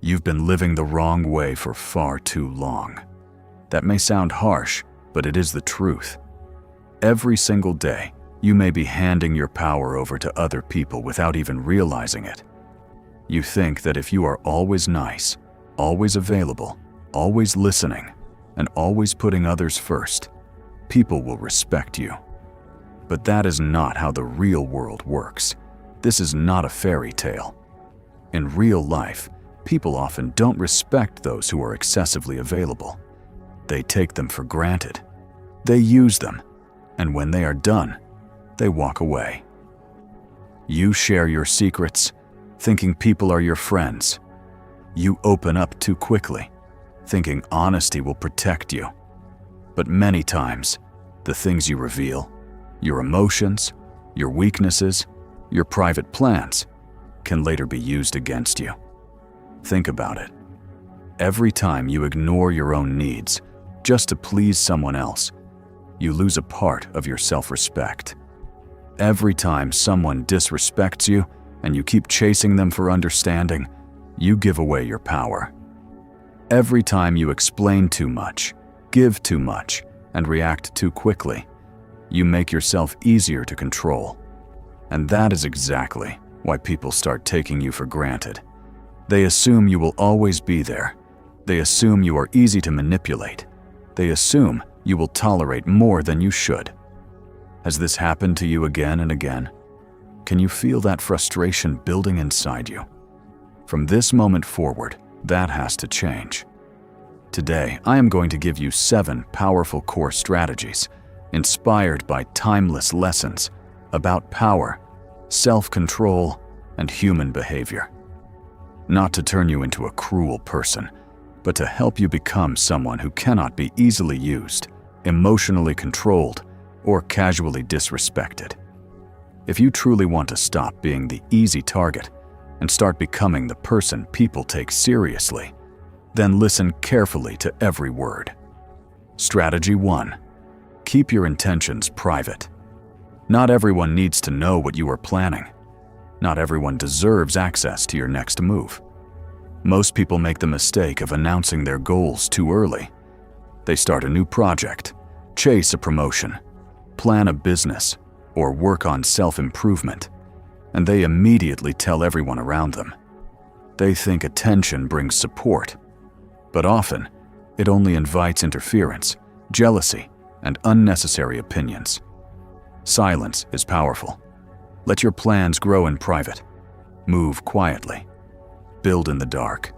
You've been living the wrong way for far too long. That may sound harsh, but it is the truth. Every single day, you may be handing your power over to other people without even realizing it. You think that if you are always nice, always available, always listening, and always putting others first, people will respect you. But that is not how the real world works. This is not a fairy tale. In real life, people often don't respect those who are excessively available. They take them for granted. They use them, and when they are done, they walk away. You share your secrets, thinking people are your friends. You open up too quickly, thinking honesty will protect you. But many times, the things you reveal, your emotions, your weaknesses, your private plans, can later be used against you. Think about it. Every time you ignore your own needs just to please someone else, you lose a part of your self-respect. Every time someone disrespects you and you keep chasing them for understanding, you give away your power. Every time you explain too much, give too much, and react too quickly, you make yourself easier to control. And that is exactly why people start taking you for granted. They assume you will always be there. They assume you are easy to manipulate. They assume you will tolerate more than you should. Has this happened to you again and again? Can you feel that frustration building inside you? From this moment forward, that has to change. Today, I am going to give you 7 powerful core strategies inspired by timeless lessons about power, self-control, and human behavior. Not to turn you into a cruel person, but to help you become someone who cannot be easily used, emotionally controlled, or casually disrespected. If you truly want to stop being the easy target and start becoming the person people take seriously, then listen carefully to every word. Strategy 1. Keep your intentions private. Not everyone needs to know what you are planning. Not everyone deserves access to your next move. Most people make the mistake of announcing their goals too early. They start a new project, chase a promotion, plan a business, or work on self-improvement, and they immediately tell everyone around them. They think attention brings support, but often it only invites interference, jealousy, and unnecessary opinions. Silence is powerful. Let your plans grow in private. Move quietly. Build in the dark.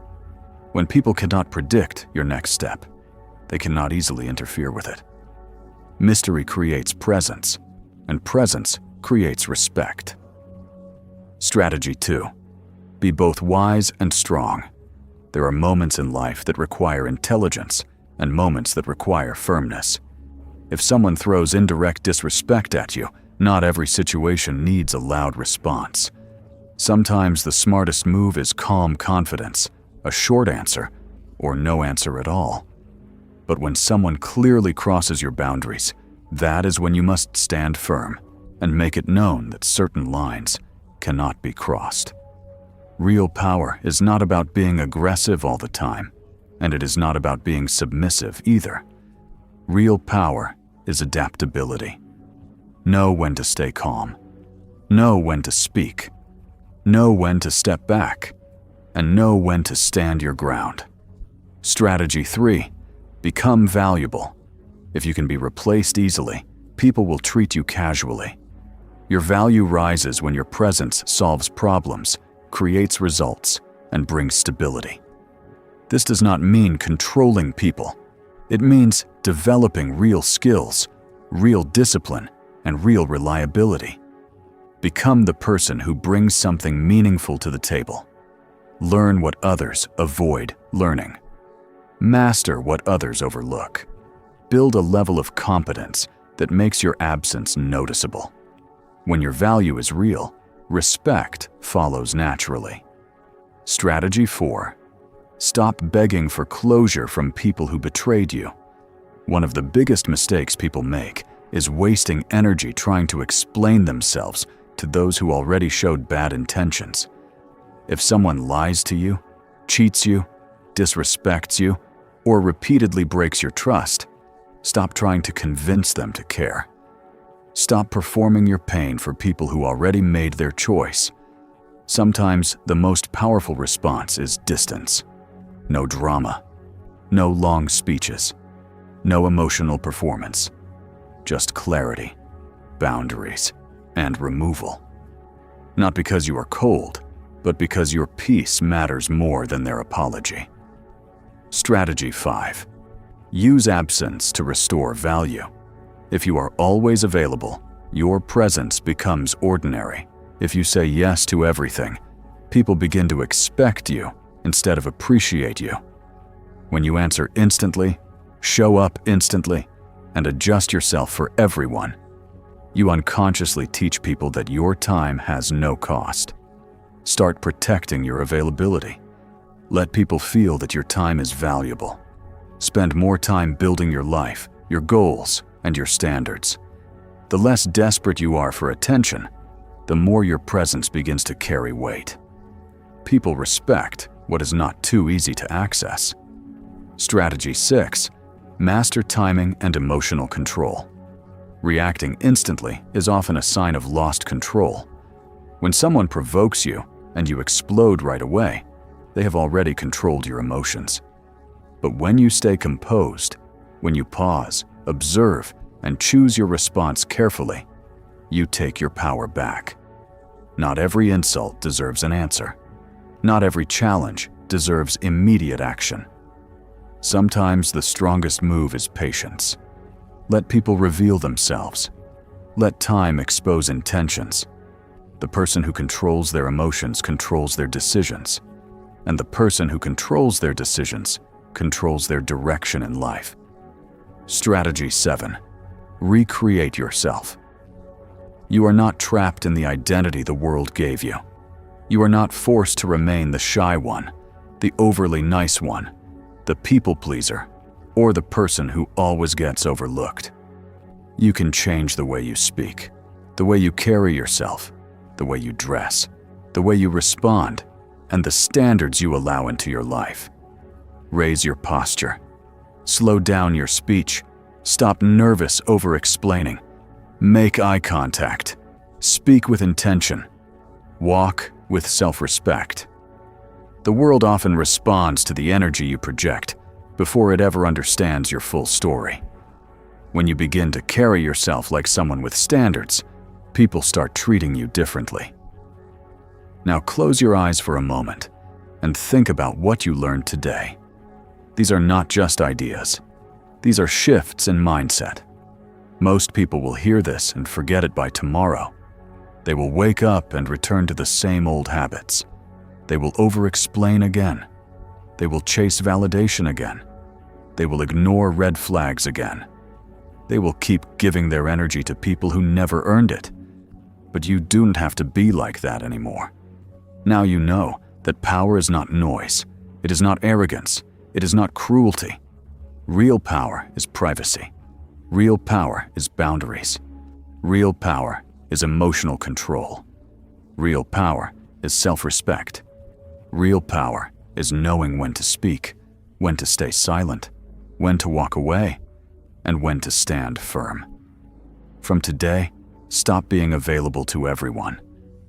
When people cannot predict your next step, they cannot easily interfere with it. Mystery creates presence, and presence creates respect. Strategy 2. Be both wise and strong. There are moments in life that require intelligence and moments that require firmness. If someone throws indirect disrespect at you, not every situation needs a loud response. Sometimes the smartest move is calm confidence, a short answer, or no answer at all. But when someone clearly crosses your boundaries, that is when you must stand firm and make it known that certain lines cannot be crossed. Real power is not about being aggressive all the time, and it is not about being submissive either. Real power is adaptability. Know when to stay calm. Know when to speak. Know when to step back. And know when to stand your ground. Strategy 3. Become valuable. If you can be replaced easily, people will treat you casually. Your value rises when your presence solves problems, creates results, and brings stability. This does not mean controlling people. It means developing real skills, real discipline, and real reliability. Become the person who brings something meaningful to the table. Learn what others avoid learning. Master what others overlook. Build a level of competence that makes your absence noticeable. When your value is real, respect follows naturally. Strategy 4. Stop begging for closure from people who betrayed you. One of the biggest mistakes people make is wasting energy trying to explain themselves to those who already showed bad intentions. If someone lies to you, cheats you, disrespects you, or repeatedly breaks your trust, stop trying to convince them to care. Stop performing your pain for people who already made their choice. Sometimes the most powerful response is distance. No drama. No long speeches. No emotional performance. Just clarity, boundaries, and removal. Not because you are cold, but because your peace matters more than their apology. Strategy 5. Use absence to restore value. If you are always available, your presence becomes ordinary. If you say yes to everything, people begin to expect you instead of appreciate you. When you answer instantly, show up instantly, and adjust yourself for everyone, you unconsciously teach people that your time has no cost. Start protecting your availability. Let people feel that your time is valuable. Spend more time building your life, your goals, and your standards. The less desperate you are for attention, the more your presence begins to carry weight. People respect what is not too easy to access. Strategy 6. Master timing and emotional control. Reacting instantly is often a sign of lost control. When someone provokes you and you explode right away, they have already controlled your emotions. But when you stay composed, when you pause, observe, and choose your response carefully, you take your power back. Not every insult deserves an answer. Not every challenge deserves immediate action. Sometimes the strongest move is patience. Let people reveal themselves. Let time expose intentions. The person who controls their emotions controls their decisions, and the person who controls their decisions controls their direction in life. Strategy 7. Recreate yourself. You are not trapped in the identity the world gave you. You are not forced to remain the shy one, the overly nice one, the people pleaser, or the person who always gets overlooked. You can change the way you speak, the way you carry yourself, the way you dress, the way you respond, and the standards you allow into your life. Raise your posture. Slow down your speech. Stop nervous over-explaining. Make eye contact. Speak with intention. Walk with self-respect. The world often responds to the energy you project before it ever understands your full story. When you begin to carry yourself like someone with standards, people start treating you differently. Now close your eyes for a moment and think about what you learned today. These are not just ideas. These are shifts in mindset. Most people will hear this and forget it by tomorrow. They will wake up and return to the same old habits. They will over-explain again. They will chase validation again. They will ignore red flags again. They will keep giving their energy to people who never earned it. But you don't have to be like that anymore. Now you know that power is not noise. It is not arrogance. It is not cruelty. Real power is privacy. Real power is boundaries. Real power is emotional control. Real power is self-respect. Real power is knowing when to speak, when to stay silent, when to walk away, and when to stand firm. From today, stop being available to everyone.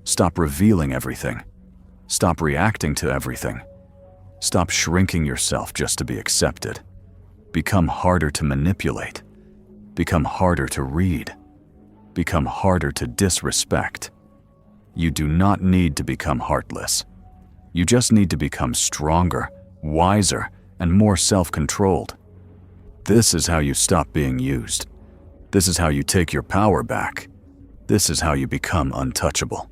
Stop revealing everything. Stop reacting to everything. Stop shrinking yourself just to be accepted. Become harder to manipulate. Become harder to read. Become harder to disrespect. You do not need to become heartless. You just need to become stronger, wiser, and more self-controlled. This is how you stop being used. This is how you take your power back. This is how you become untouchable.